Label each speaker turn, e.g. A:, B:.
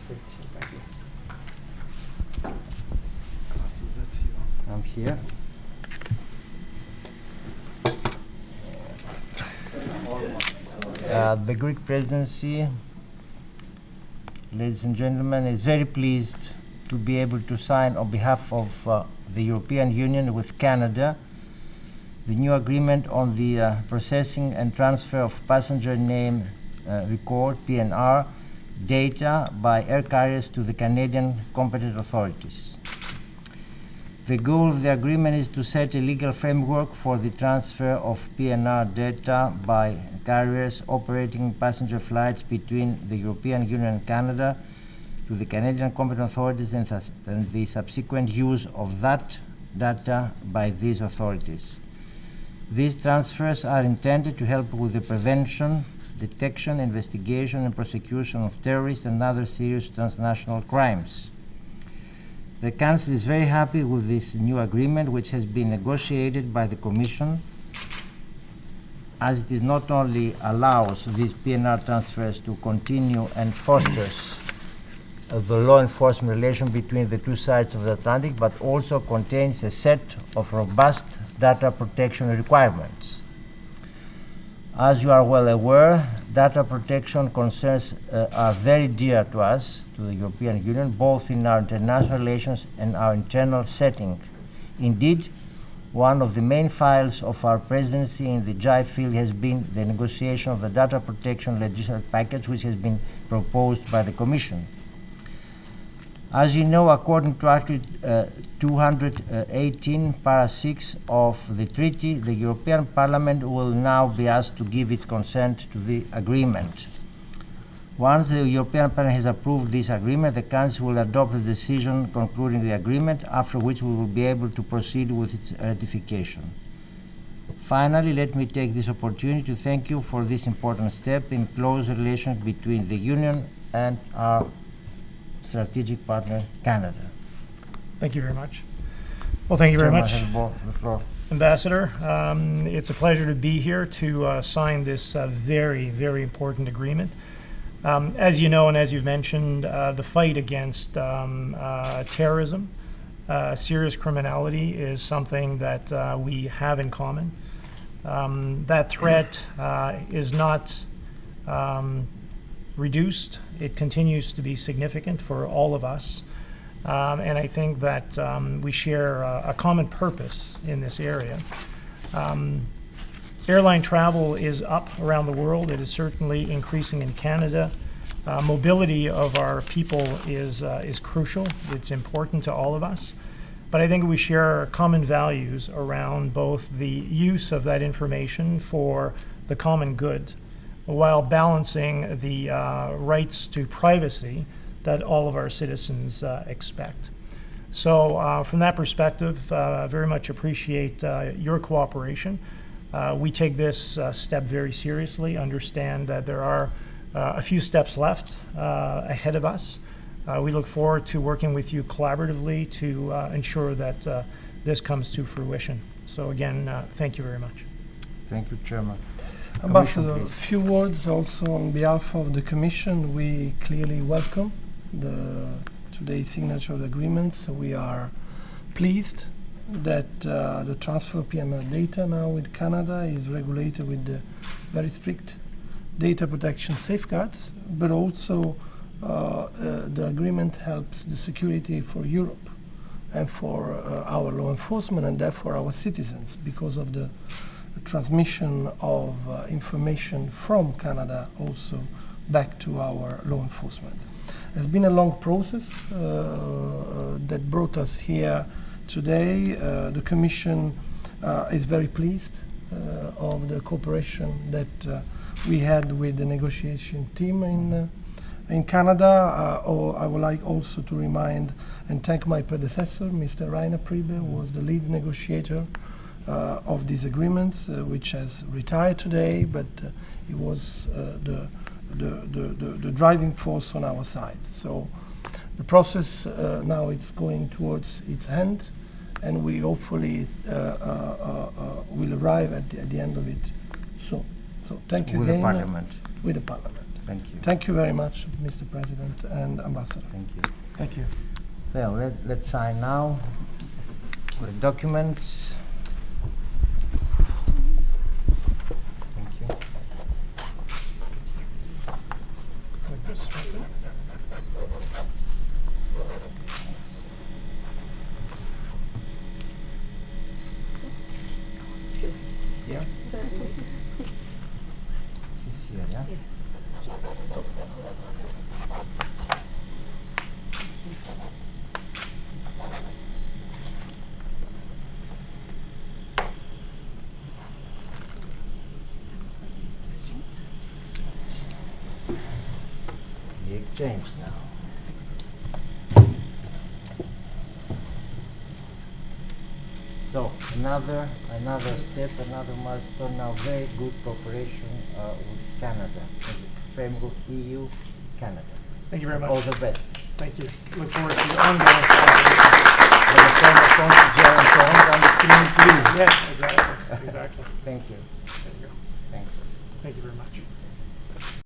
A: Thank you.
B: I'm here. The Greek presidency, ladies and gentlemen, is very pleased to be able to sign on behalf of the European Union with Canada the new agreement on the processing and transfer of passenger name record, PNR, data by air carriers to the Canadian competent authorities. The goal of the agreement is to set a legal framework for the transfer of PNR data by carriers operating passenger flights between the European Union and Canada to the Canadian competent authorities and the subsequent use of that data by these authorities. These transfers are intended to help with the prevention, detection, investigation, and prosecution of terrorist and other serious transnational crimes. The Council is very happy with this new agreement, which has been negotiated by the Commission, as it is not only allows these PNR transfers to continue and fosters the law enforcement relation between the two sides of the Atlantic, but also contains a set of robust data protection requirements. As you are well aware, data protection concerns are very dear to us, to the European Union, both in our international relations and our internal setting. Indeed, one of the main files of our presidency in the JI field has been the negotiation of the data protection legislative package, which has been proposed by the Commission. As you know, according to Article 218, para 6 of the treaty, the European Parliament will now be asked to give its consent to the agreement. Once the European Parliament has approved this agreement, the Council will adopt the decision concluding the agreement, after which we will be able to proceed with its ratification. Finally, let me take this opportunity to thank you for this important step in close relations between the Union and our strategic partner, Canada.
C: Thank you very much. Well, thank you very much,
B: The floor.
C: Ambassador. It's a pleasure to be here to sign this very, very important agreement. As you know, and as you've mentioned, the fight against terrorism, serious criminality, is something that we have in common. That threat is not reduced. It continues to be significant for all of us. And I think that we share a common purpose in this area. Airline travel is up around the world. It is certainly increasing in Canada. Mobility of our people is crucial. It's important to all of us. But I think we share common values around both the use of that information for the common good, while balancing the rights to privacy that all of our citizens expect. So from that perspective, very much appreciate your cooperation. We take this step very seriously, understand that there are a few steps left ahead of us. We look forward to working with you collaboratively to ensure that this comes to fruition. So again, thank you very much.
B: Thank you, Chairman.
A: Ambassador, a few words also on behalf of the Commission. We clearly welcome today's signature of the agreement. So we are pleased that the transfer of PNR data now with Canada is regulated with the very strict data protection safeguards, but also the agreement helps the security for Europe and for our law enforcement and therefore our citizens, because of the transmission of information from Canada also back to our law enforcement. It's been a long process that brought us here today. The Commission is very pleased of the cooperation that we had with the negotiation team in Canada. I would like also to remind and thank my predecessor, Mr. Rainer Priebe, who was the lead negotiator of these agreements, which has retired today, but he was the driving force on our side. So the process now it's going towards its end, and we hopefully will arrive at the end of it soon. So thank you
B: with
A: again.
B: the Parliament.
A: With the Parliament.
B: Thank you.
A: Thank you very much, Mr. President and Ambassador.
B: Thank you.
C: Thank you.
B: Well, let's sign now the documents. Thank you.
C: Like this, right there.
B: Yeah? This is here, yeah? The exchange now. So another step, another milestone now. Very good cooperation with Canada, framework EU, Canada.
C: Thank you very much.
B: All the best.
C: Thank you. Look forward to your ongoing collaboration.
B: Please.
C: Yes, exactly. Exactly.
B: Thank you.
C: There you go.
B: Thanks.
C: Thank you very much.